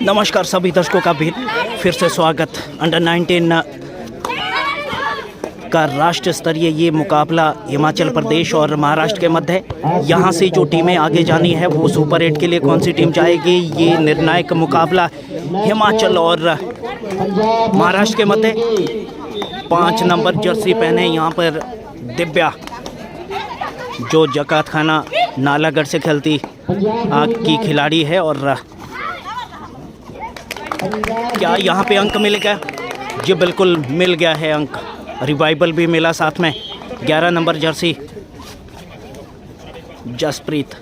नमस्कार सभी दर्शकों का फिर से स्वागत। अंडर 19 का राष्ट्र स्तरीय ये मुकाबला हिमाचल प्रदेश और महाराष्ट्र के मध्य है। यहाँ से जो टीमें आगे जानी है वो सुपर 8 के लिए कौन सी टीम जाएगी, ये निर्णायक मुकाबला हिमाचल और महाराष्ट्र के मध्य। 5 नंबर जर्सी पहने यहाँ पर दिव्या, जो जकात खाना नालागढ़ से खेलती की खिलाड़ी है। और क्या यहाँ पे अंक मिलेगा? जी बिल्कुल मिल गया है अंक, रिवाइवल भी मिला साथ में। 11 नंबर जर्सी जसप्रीत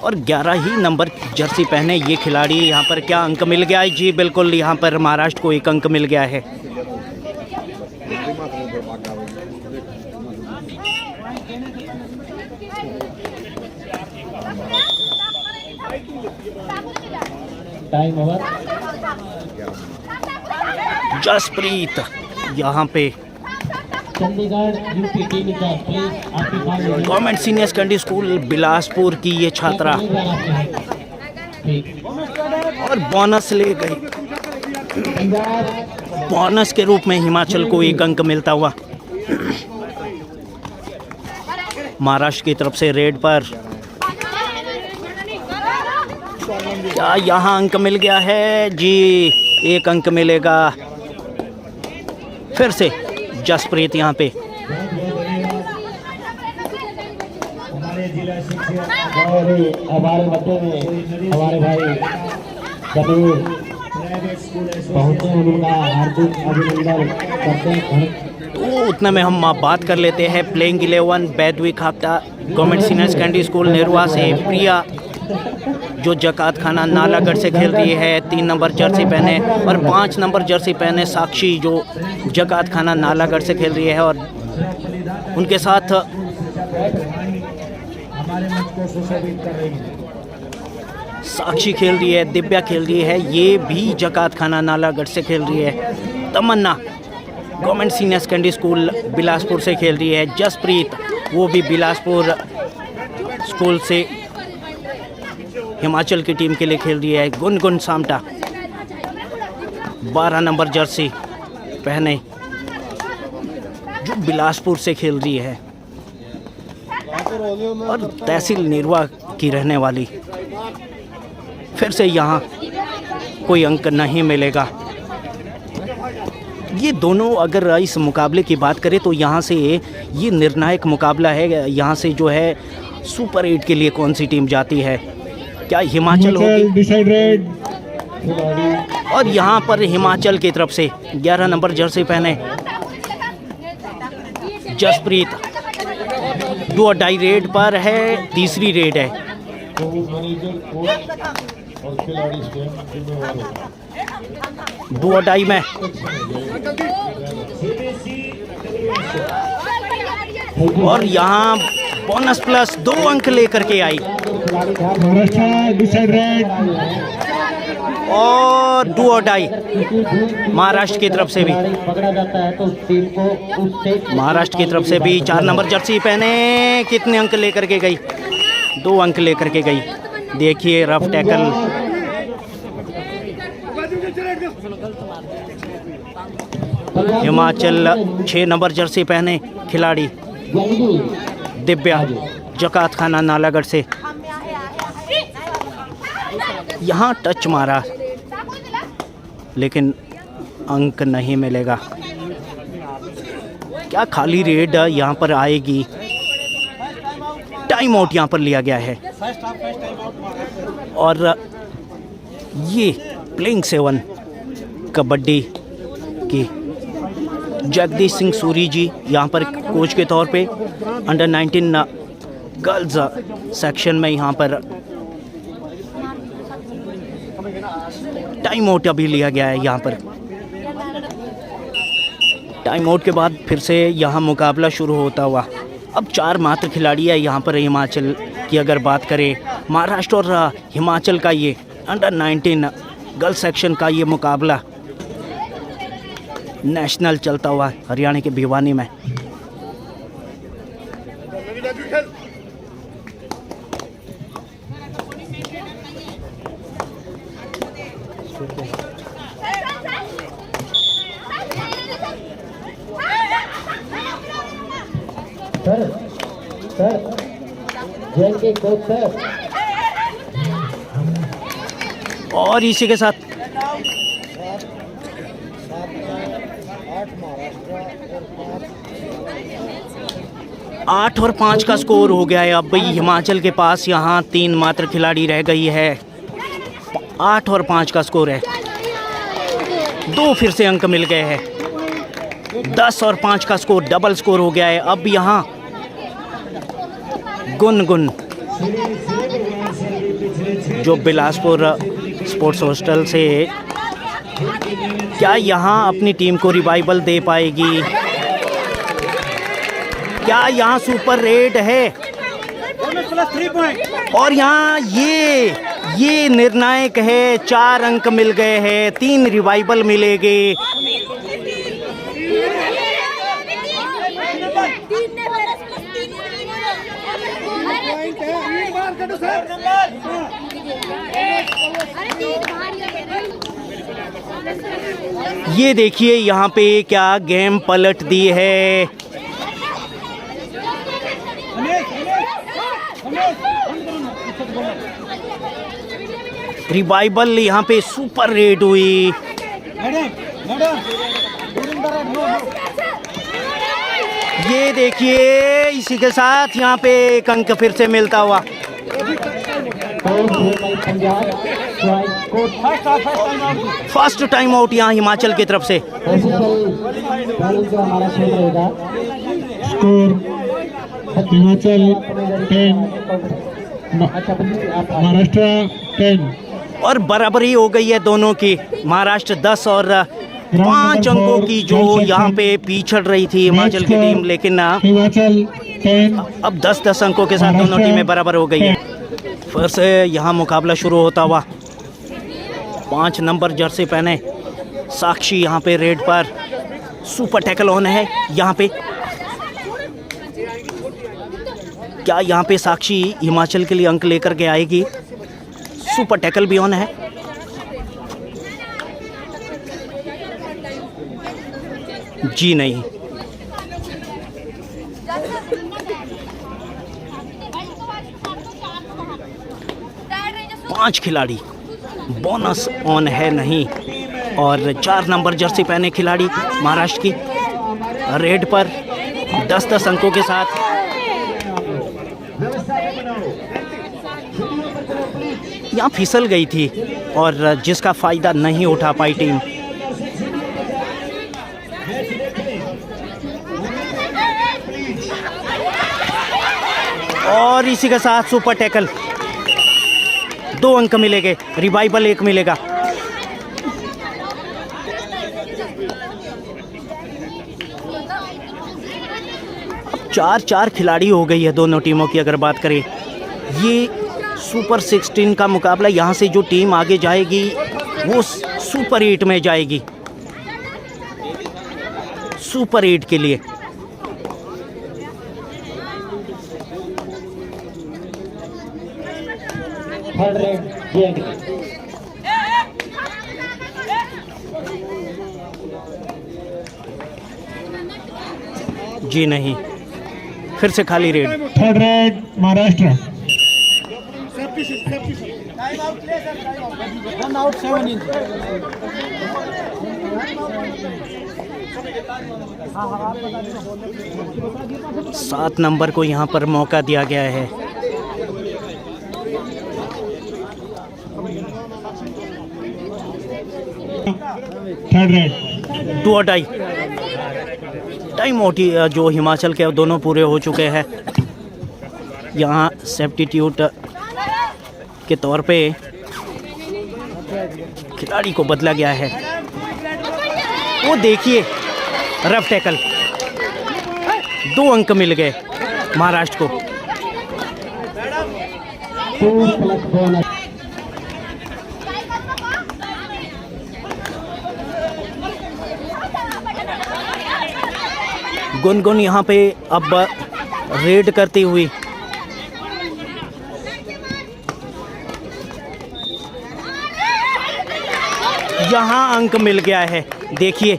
और 11 ही नंबर जर्सी पहने ये खिलाड़ी, यहाँ पर क्या अंक मिल गया है? जी बिल्कुल, यहाँ पर महाराष्ट्र को 1 अंक मिल गया है। जसप्रीत यहाँ पे government senior secondary school Bilaspur की ये छात्रा और बोनस ले गई। बोनस के रूप में हिमाचल को 1 अंक मिलता हुआ। महाराष्ट्र की तरफ से रेड पर क्या यहाँ अंक मिल गया है? जी 1 अंक मिलेगा फिर से जसप्रीत यहाँ पे। हमारे जिला शिक्षक हमारे मध्य में हमारे भाई कबीर पहुंचे, उनका हार्दिक अभिनंदन करते हैं। तो उतना में हम बात कर लेते हैं प्लेइंग 11 बैदवी खापता government senior secondary school Nerwa से प्रिया, जो जकात खाना नालागढ़ से खेल रही है। 3 नंबर जर्सी पहने और 5 नंबर जर्सी पहने साक्षी, जो जकात खाना नालागढ़ से खेल रही है। और उनके साथ साक्षी खेल रही है, दिव्या खेल रही है, ये भी जकात खाना नालागढ़ से खेल रही है। Tamanna government senior secondary school Bilaspur से खेल रही है। जसप्रीत वो भी बिलासपुर स्कूल से हिमाचल की टीम के लिए खेल रही है। गुनगुन सामटा 12 नंबर जर्सी पहने, जो बिलासपुर से खेल रही है और तहसील नेरवा की रहने वाली। फिर से यहाँ कोई अंक नहीं मिलेगा। ये दोनों अगर इस मुकाबले की बात करें तो यहाँ से ये निर्णायक मुकाबला है। यहाँ से जो है सुपर 8 के लिए कौन सी टीम जाती है, क्या हिमाचल होगी? और यहाँ पर हिमाचल की तरफ से 11 नंबर जर्सी पहने जसप्रीत 2-2.5 रेड पर है, तीसरी रेड है। दो अढ़ाई में और यहाँ बोनस प्लस 2 अंक लेकर के आई और 2-2.5 महाराष्ट्र की तरफ से भी। महाराष्ट्र की तरफ से भी 4 नंबर जर्सी पहने कितने अंक लेकर के गई? 2 अंक लेकर के गई। देखिए rough tackle. Himachal 6 number jersey पहने खिलाड़ी दिव्या, जकात खाना नालागढ़ से, यहाँ टच मारा लेकिन अंक नहीं मिलेगा। क्या खाली रेड यहाँ पर आएगी? टाइम आउट यहाँ पर लिया गया है। और ये प्लेइंग 7 कबड्डी की जगदीश सिंह सूरी जी यहाँ पर कोच के तौर पे अंडर 19 गर्ल्स सेक्शन में यहाँ पर टाइम आउट अभी लिया गया है। यहाँ पर टाइम आउट के बाद फिर से यहाँ मुकाबला शुरू होता हुआ। अब 4 मात्र खिलाड़ी है यहाँ पर हिमाचल की अगर बात करें। महाराष्ट्र और हिमाचल का ये अंडर 19 गर्ल्स सेक्शन का ये मुकाबला नेशनल चलता हुआ हरियाणा के भिवानी में। सर सर जेल के कोच सर। और इसी के साथ 8 और 5 का स्कोर हो गया है। अब भाई हिमाचल के पास यहाँ 3 मात्र खिलाड़ी रह गई है। 8 और 5 का स्कोर है। 2 फिर से अंक मिल गए हैं। 10 और 5 का स्कोर, डबल स्कोर हो गया है। अब यहाँ गुनगुन जो बिलासपुर स्पोर्ट्स हॉस्टल से, क्या यहाँ अपनी टीम को रिवाइवल दे पाएगी? क्या यहाँ सुपर रेड है? और यहाँ ये निर्णायक है। 4 अंक मिल गए हैं, 3 रिवाइवल मिलेंगे। ये देखिए यहाँ पे क्या गेम पलट दी है। रिवाइवल यहाँ पे सुपर रेड हुई। ये देखिए इसी के साथ यहाँ पे एक अंक फिर से मिलता हुआ। फर्स्ट टाइम आउट यहाँ हिमाचल की तरफ से। हिमाचल 10 महाराष्ट्र 10। और बराबरी हो गई है दोनों की। महाराष्ट्र 10 और 5 अंकों की जो यहाँ पे पिछड़ रही थी हिमाचल की टीम, लेकिन हिमाचल 10 अब 10-10 अंकों के साथ दोनों टीमें बराबर हो गई है। फिर से यहाँ मुकाबला शुरू होता हुआ। 5 नंबर जर्सी पहने साक्षी यहाँ पे रेड पर। सुपर टैकल ऑन है यहाँ पे। क्या यहाँ पे साक्षी हिमाचल के लिए अंक लेकर के आएगी? सुपर टैकल भी ऑन है। जी नहीं। पांच खिलाड़ी, बोनस ऑन है नहीं। और 4 नंबर जर्सी पहने खिलाड़ी महाराष्ट्र की रेड पर 10-10 अंकों के साथ। यहाँ फिसल गई थी और जिसका फायदा नहीं उठा पाई टीम। और इसी के साथ सुपर टैकल। 2 अंक मिलेंगे, रिवाइवल 1 मिलेगा। अब 4-4 खिलाड़ी हो गई है दोनों टीमों की। अगर बात करें ये सुपर 16 का मुकाबला, यहाँ से जो टीम आगे जाएगी वो सुपर 8 में जाएगी, सुपर 8 के लिए। जी नहीं, फिर से खाली red. Third red Maharashtra. 7 number को यहाँ पर मौका दिया गया है। Third red. 2 और डाई। टाइम आउट जो हिमाचल के दोनों पूरे हो चुके हैं। यहाँ सब्स्टिट्यूट के तौर पे खिलाड़ी को बदला गया है। वो देखिए रफ टैकल। 2 अंक मिल गए महाराष्ट्र को। गुनगुन यहाँ पे अब रेड करती हुई। यहाँ अंक मिल गया है, देखिए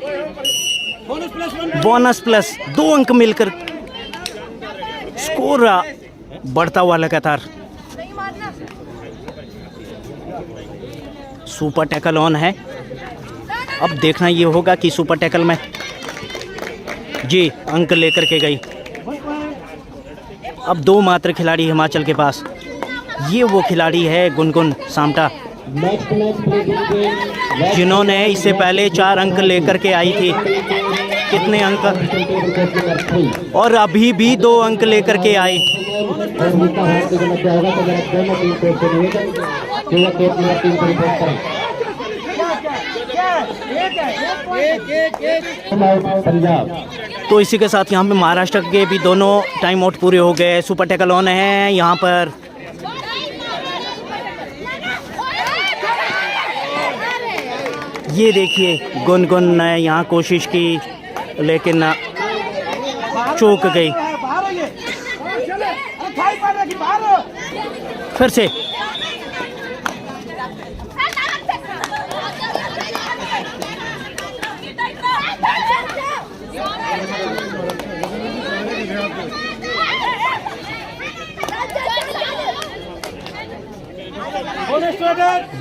बोनस प्लस 2 अंक मिलकर स्कोर बढ़ता हुआ लगातार। सुपर टैकल ऑन है। अब देखना ये होगा कि सुपर टैकल में जी अंक लेकर के गई। अब 2 मात्र खिलाड़ी हिमाचल के पास। ये वो खिलाड़ी है गुनगुन सामटा, जिन्होंने इससे पहले 4 अंक लेकर के आई थी। कितने अंक, और अभी भी 2 अंक लेकर के आई। तो इसी के साथ यहाँ पे महाराष्ट्र के भी दोनों टाइम आउट पूरे हो गए। सुपर टैकल ऑन है यहाँ पर। ये देखिए गुनगुन ने यहाँ कोशिश की लेकिन चूक गई। फिर से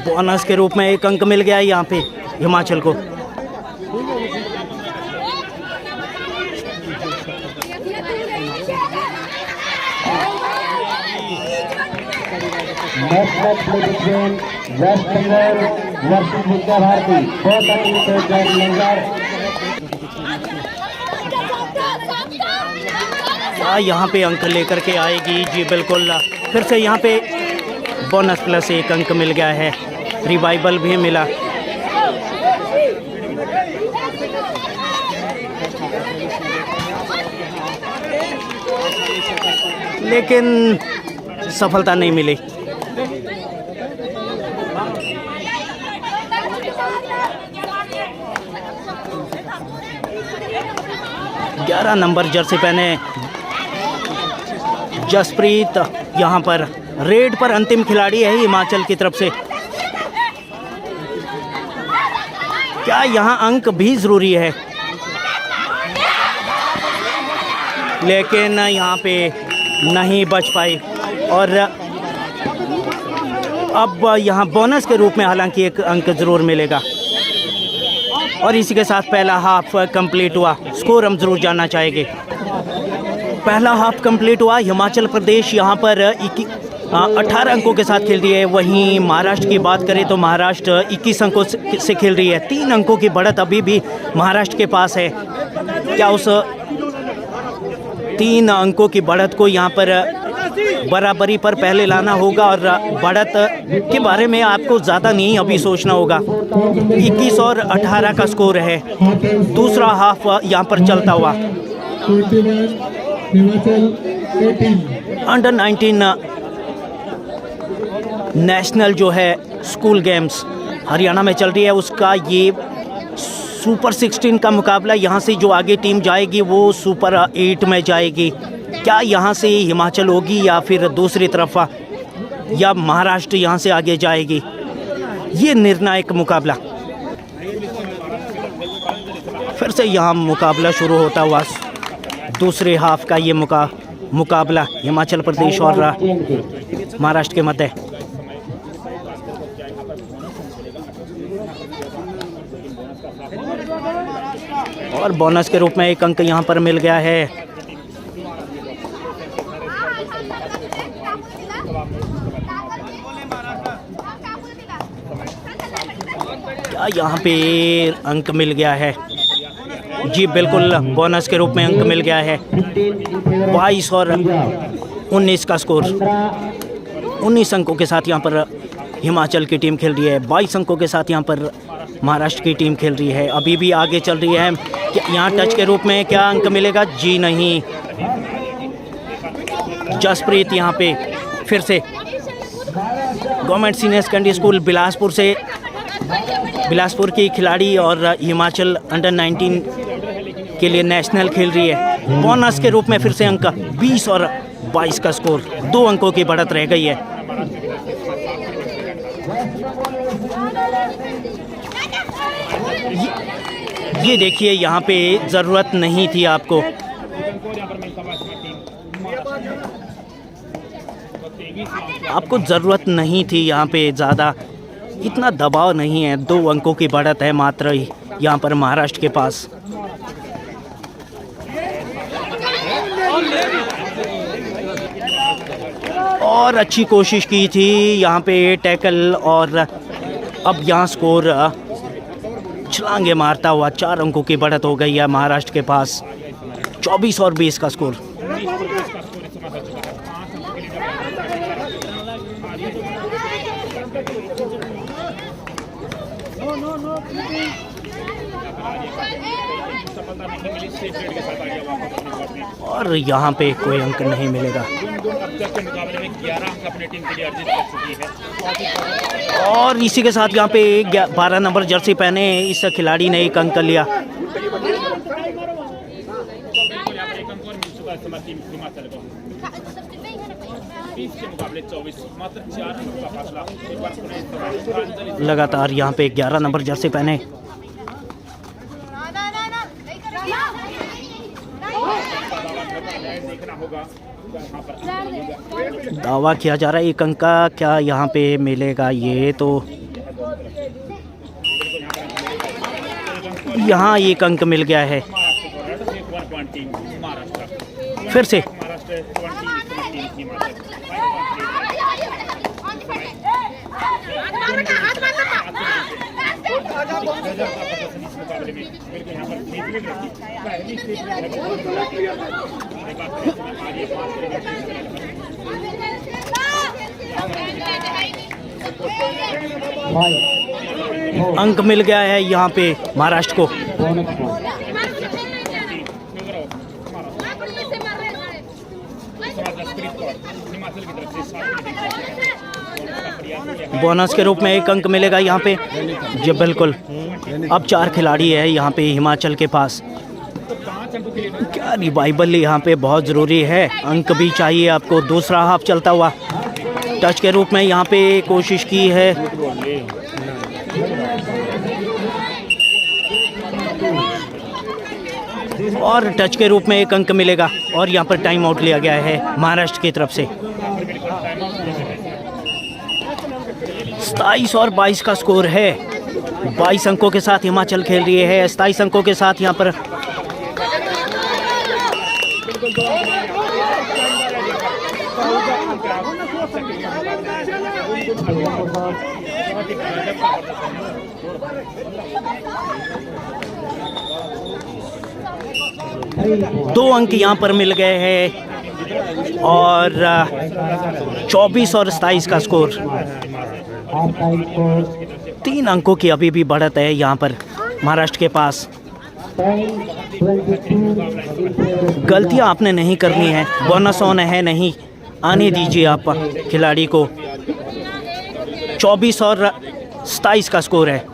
बोनस के रूप में 1 अंक मिल गया यहाँ पे हिमाचल को। यहाँ पे अंक लेकर के आएगी जी बिल्कुल। फिर से यहाँ पे बोनस प्लस 1 अंक मिल गया है। रिवाइवल भी मिला। लेकिन सफलता नहीं मिली। ग्यारह नंबर जर्सी पहने जसप्रीत यहाँ पर रेड पर अंतिम खिलाड़ी है हिमाचल की तरफ से। क्या यहाँ अंक भी जरूरी है, लेकिन यहाँ पे नहीं बच पाई। और अब यहाँ बोनस के रूप में हालांकि 1 अंक ज़रूर मिलेगा। और इसी के साथ पहला हाफ कंप्लीट हुआ। स्कोर हम ज़रूर जानना चाहेंगे। पहला हाफ कंप्लीट हुआ। हिमाचल प्रदेश यहाँ पर 18 अंकों के साथ खेल रही है। वहीं महाराष्ट्र की बात करें तो महाराष्ट्र 21 अंकों से खेल रही है। 3 अंकों की बढ़त अभी भी महाराष्ट्र के पास है। क्या उस 3 अंकों की बढ़त को यहाँ पर बराबरी पर पहले लाना होगा? और बढ़त के बारे में आपको ज़्यादा नहीं अभी सोचना होगा। 21 और 18 का स्कोर है। दूसरा हाफ यहाँ पर चलता हुआ। अंडर 19 नेशनल जो है स्कूल गेम्स हरियाणा में चल रही है, उसका ये सुपर 16 का मुकाबला। यहाँ से जो आगे टीम जाएगी वो सुपर 8 में जाएगी। क्या यहाँ से हिमाचल होगी या फिर दूसरी तरफ या महाराष्ट्र यहाँ से आगे जाएगी? ये निर्णायक मुकाबला। फिर से यहाँ मुकाबला शुरू होता हुआ। दूसरे हाफ का ये मुकाबला हिमाचल प्रदेश और महाराष्ट्र के मध्य। और बोनस के रूप में 1 अंक यहाँ पर मिल गया है। क्या यहाँ पे अंक मिल गया है? जी बिल्कुल, बोनस के रूप में अंक मिल गया है। 22 और 19 का स्कोर। 19 अंकों के साथ यहाँ पर हिमाचल की टीम खेल रही है। 22 अंकों के साथ यहाँ पर महाराष्ट्र की टीम खेल रही है। अभी भी आगे चल रही है। यहाँ टच के रूप में क्या अंक मिलेगा? जी नहीं। जसप्रीत यहाँ पे फिर से government senior secondary school Bilaspur की खिलाड़ी और हिमाचल अंडर 19 के लिए नेशनल खेल रही है। बोनस के रूप में फिर से अंक 20 और 22 का स्कोर, 2 अंकों की बढ़त रह गई है। ये देखिए, यहाँ पे ज़रूरत नहीं थी आपको, ज़रूरत नहीं थी यहाँ पे, ज़्यादा इतना दबाव नहीं है। 2 अंकों की बढ़त है मात्र यहाँ पर महाराष्ट्र के पास। और अच्छी कोशिश की थी यहाँ पे टैकल, और अब यहाँ स्कोर छलांगे मारता हुआ 4 अंकों की बढ़त हो गई है महाराष्ट्र के पास। 24 और 20 का स्कोर। और यहाँ पे कोई अंक नहीं मिलेगा। और इसी के साथ यहाँ पे 12 नंबर जर्सी पहने इस खिलाड़ी ने 1 अंक लिया। लगातार यहाँ पे 11 नंबर जर्सी पहने दावा किया जा रहा है 1 अंक का, क्या यहाँ पे मिलेगा? ये तो यहाँ 1 अंक मिल गया है। फिर से अंक मिल गया है यहाँ पे महाराष्ट्र को। बोनस के रूप में 1 अंक मिलेगा यहाँ पे जी, बिल्कुल। अब 4 खिलाड़ी है यहाँ पे हिमाचल के पास। क्या रिवाइवल यहाँ पे बहुत ज़रूरी है, अंक भी चाहिए आपको। दूसरा हाफ चलता हुआ टच के रूप में यहाँ पे कोशिश की है, और टच के रूप में 1 अंक मिलेगा। और यहाँ पर टाइम आउट लिया गया है महाराष्ट्र की तरफ से। 27 और 22 का स्कोर है। 22 अंकों के साथ हिमाचल खेल रही है, 27 अंकों के साथ यहाँ पर दो अंक यहाँ पर मिल गए हैं और 24 और 27 का स्कोर। 3 अंकों की अभी भी बढ़त है यहाँ पर महाराष्ट्र के पास। गलतियाँ आपने नहीं करनी है, बोनस ऑन है, नहीं आने दीजिए आप खिलाड़ी को। 24 और 27 का स्कोर है।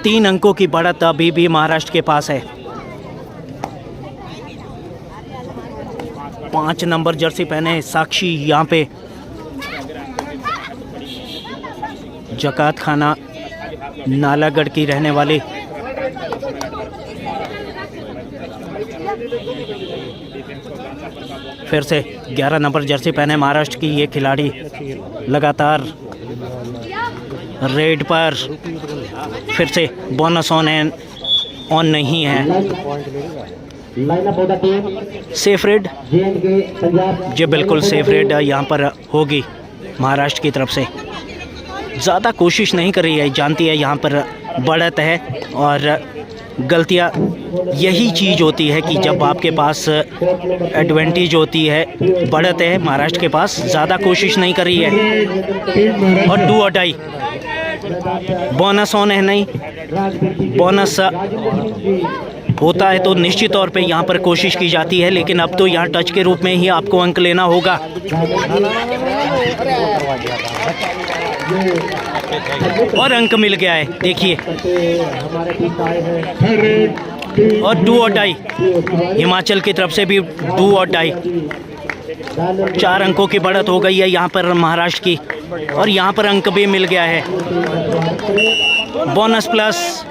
3 अंकों की बढ़त अभी भी महाराष्ट्र के पास है। 5 नंबर जर्सी पहने साक्षी यहाँ पे जकात खाना नालागढ़ की रहने वाली। फिर से 11 नंबर जर्सी पहने महाराष्ट्र की ये खिलाड़ी लगातार रेड पर। फिर से बोनस ऑन नहीं है। सेफ रेड जी, बिल्कुल सेफ रेड यहाँ पर होगी महाराष्ट्र की तरफ से। ज़्यादा कोशिश नहीं कर रही है, जानती है यहाँ पर बढ़त है और गलतियाँ यही चीज़ होती है कि जब आपके पास एडवांटेज होती है, बढ़त है महाराष्ट्र के पास, ज़्यादा कोशिश नहीं कर रही है। और 2 और डाई बोनस ऑन है, नहीं बोनस होता है तो निश्चित तौर पे यहाँ पर कोशिश की जाती है, लेकिन अब तो यहाँ टच के रूप में ही आपको अंक लेना होगा। और अंक मिल गया है, देखिए। थर्ड रेड, 2 और 2 और डाई, हिमाचल की तरफ से भी 2 और डाई। 4 अंकों की बढ़त हो गई है यहाँ पर महाराष्ट्र की, और यहाँ पर अंक भी मिल गया है। बोनस प्लस,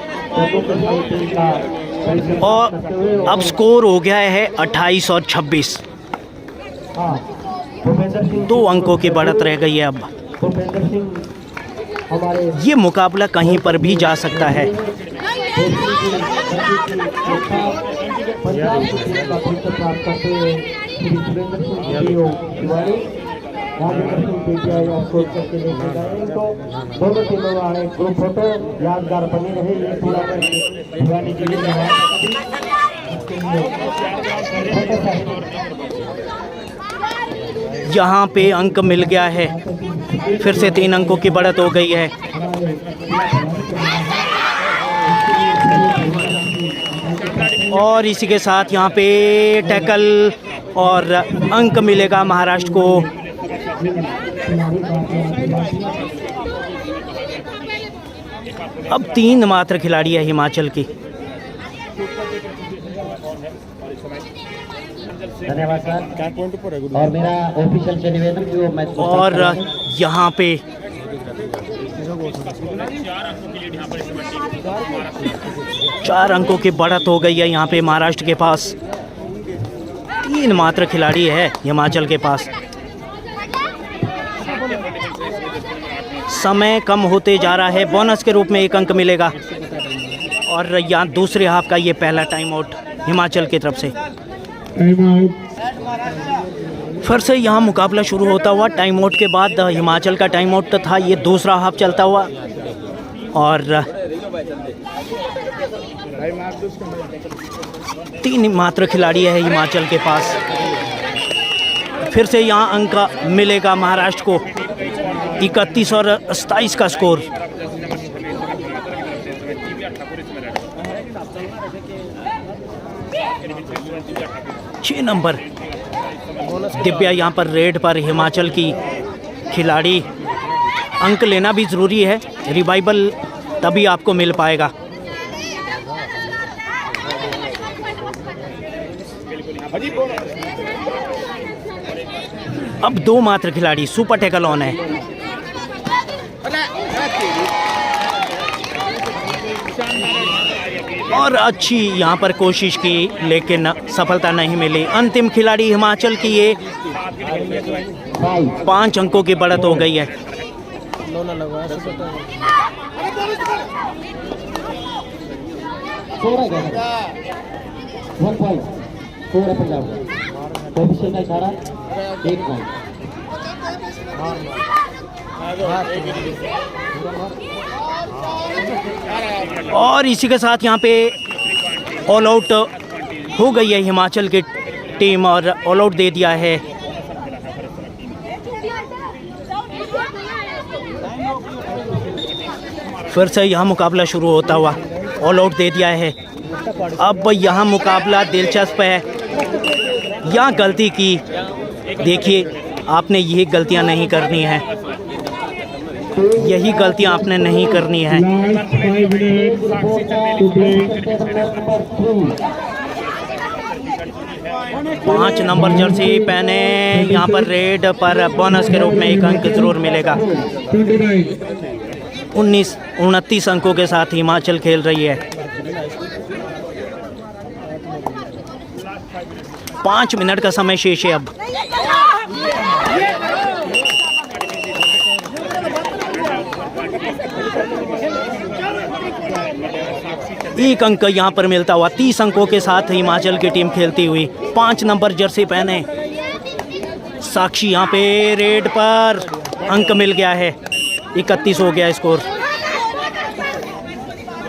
और अब स्कोर हो गया है 28 और 26। 2 अंकों की बढ़त रह गई है अब। ये मुकाबला कहीं पर भी जा सकता है। दोनों टीमों वाले ग्रुप फोटो यादगार बनी रहे। ये टूर्नामेंट यहाँ पे अंक मिल गया है, फिर से 3 अंकों की बढ़त हो गई है। और इसी के साथ यहाँ पे टैकल और अंक मिलेगा महाराष्ट्र को। अब 3 मात्र खिलाड़ी है हिमाचल की। धन्यवाद सर। और मेरा ऑफिशियल से निवेदन कि वो मैच और यहाँ पे 4 अंकों की बढ़त हो गई है यहाँ पे महाराष्ट्र के पास। 3 मात्र खिलाड़ी है हिमाचल के पास। समय कम होते जा रहा है। बोनस के रूप में 1 अंक मिलेगा। और यहाँ दूसरे हाफ का ये पहला टाइम आउट हिमाचल की तरफ से। Time out. फिर से यहाँ मुकाबला शुरू होता हुआ। टाइम आउट के बाद हिमाचल का टाइम आउट था, ये दूसरा हाफ चलता हुआ। और 3 मात्र खिलाड़ी है हिमाचल के पास। फिर से यहाँ अंक मिलेगा महाराष्ट्र को। 31 और 27 का स्कोर। 6 नंबर दिव्या यहाँ पर रेड पर हिमाचल की खिलाड़ी। अंक लेना भी ज़रूरी है, रिवाइवल तभी आपको मिल पाएगा। अब 2 मात्र खिलाड़ी। सुपर टैकल ऑन है। और अच्छी यहाँ पर कोशिश की, लेकिन सफलता नहीं मिली। अंतिम खिलाड़ी हिमाचल की ये 5 अंकों की बढ़त हो गई है। और इसी के साथ यहाँ पे ऑल आउट हो गई है हिमाचल की टीम, और ऑल आउट दे दिया है। फिर से यहाँ मुकाबला शुरू होता हुआ। ऑल आउट दे दिया है। अब यहाँ मुकाबला दिलचस्प है। यहाँ गलती की, देखिए आपने यही गलतियाँ नहीं करनी है, यही गलतियाँ आपने नहीं करनी है। Last 5 minute to play. 5 number jersey पहने यहाँ पर रेड पर बोनस के रूप में 1 अंक जरूर मिलेगा। 29 अंकों के साथ हिमाचल खेल रही है। 5 मिनट का समय शेष है अब। एक अंक यहाँ पर मिलता हुआ। 30 अंकों के साथ हिमाचल की टीम खेलती हुई। 5 नंबर जर्सी पहने साक्षी यहाँ पे रेड पर अंक मिल गया है। 31 हो गया स्कोर।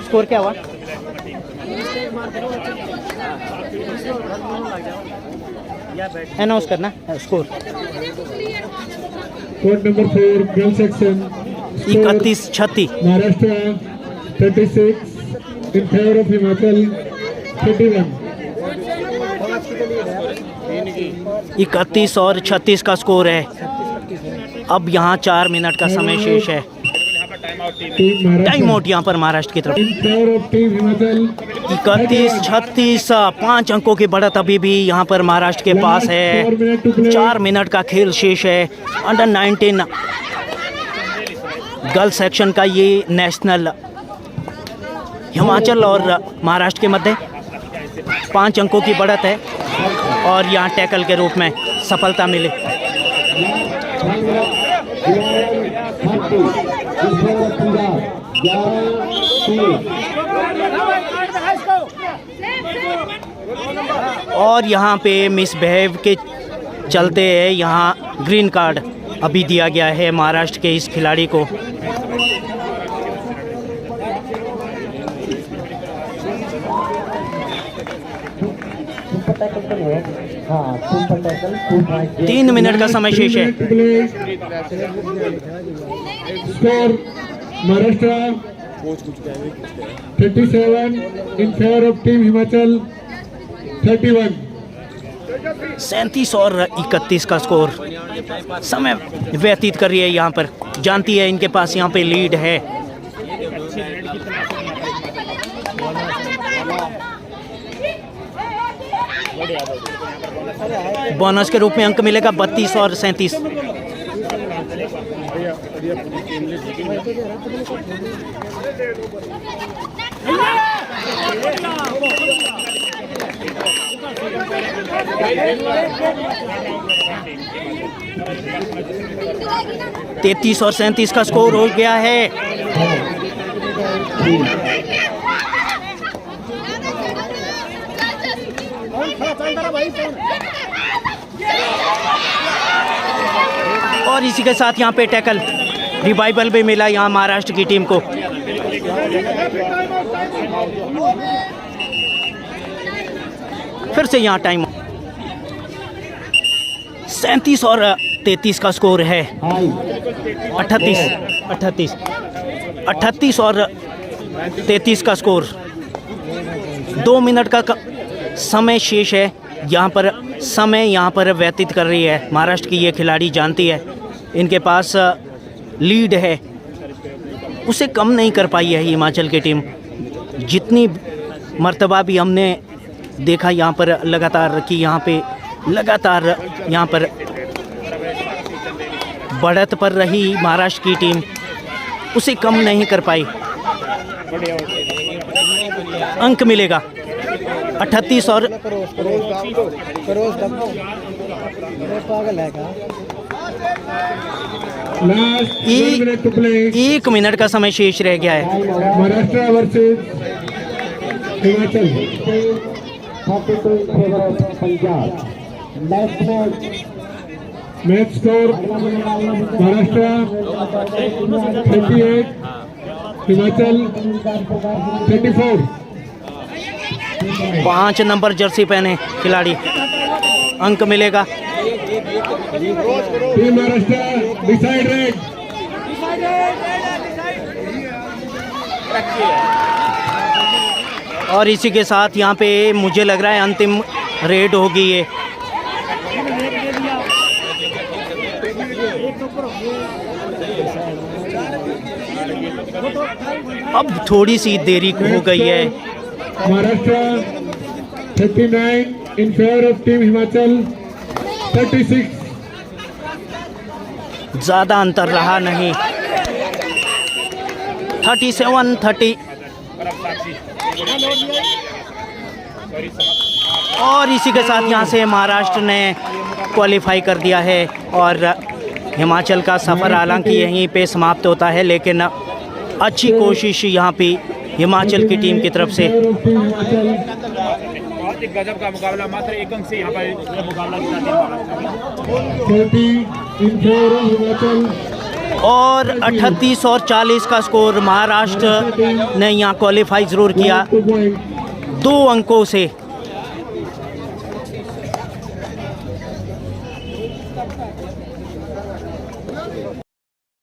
स्कोर क्या हुआ? अनाउंस करना score. Code number 4 girl section 31-36 Maharashtra 36 in favor of Himachal 31। 31 और 36 का स्कोर है। अब यहाँ 4 मिनट का समय शेष है। Team time Maharashtra. आउट यहाँ पर महाराष्ट्र की तरफ। In favor of Team Himachal. 31-36, 5 अंकों की बढ़त अभी भी यहाँ पर महाराष्ट्र के पास Last है। 4 minutes to play. 4 मिनट का खेल शेष है। अंडर 19 गर्ल्स सेक्शन का ये नेशनल हिमाचल और महाराष्ट्र के मध्य 5 अंकों की बढ़त है और यहाँ टैकल के रूप में सफलता मिली। और यहाँ पे मिसबिहेव के चलते यहाँ ग्रीन कार्ड अभी दिया गया है महाराष्ट्र के इस खिलाड़ी को। हाँ, सुपर टैकल, 3 मिनट का समय शेष है। Score Maharashtra 37 in favor of Team Himachal 31. 37 और 31 का स्कोर। समय व्यतीत कर रही है यहाँ पर, जानती है इनके पास यहाँ पे लीड है। बोनस के रूप में अंक मिलेगा 32 और 37। तैतीस और 37 का स्कोर हो गया है। और इसी के साथ यहाँ पे टैकल रिवाइवल भी मिला यहाँ महाराष्ट्र की टीम को। फिर से यहाँ टाइम 37 और 33 का स्कोर है। 38 और 33 का स्कोर। 2 मिनट का समय शेष है। यहाँ पर समय यहाँ पर व्यतीत कर रही है महाराष्ट्र की ये खिलाड़ी, जानती है इनके पास लीड है, उसे कम नहीं कर पाई है हिमाचल की टीम। जितनी मर्तबा भी हमने देखा यहाँ पर लगातार कि यहाँ पे लगातार यहाँ पर बढ़त पर रही महाराष्ट्र की टीम, उसे कम नहीं कर पाई। अंक मिलेगा 38 और Last 1 minute to play. 1 minute का समय शेष रह गया है। Maharashtra versus Himachal. 32 in favor of Punjab. Next match, Match score Maharashtra 38, Himachal 34. 5 number jersey पहने खिलाड़ी, अंक मिलेगा। Team Maharashtra beside red. और इसी के साथ यहाँ पे मुझे लग रहा है अंतिम रेड होगी ये। अब थोड़ी सी देरी हो गई है। Maharashtra 39 in favor of Team Himachal 36. ज़्यादा अंतर रहा नहीं। 37-30। और इसी के साथ यहाँ से महाराष्ट्र ने क्वालिफाई कर दिया है और हिमाचल का सफ़र हालांकि यहीं पे समाप्त होता है, लेकिन अच्छी कोशिश यहाँ पे हिमाचल की टीम की तरफ से। बहुत ही गजब का मुकाबला, मात्र 1 अंक से यहाँ पर मुकाबला जीता। 30 in favor of Himachal. और 38 और 40 का स्कोर महाराष्ट्र ने यहाँ क्वालिफाई ज़रूर किया 2 points. 2 अंकों से।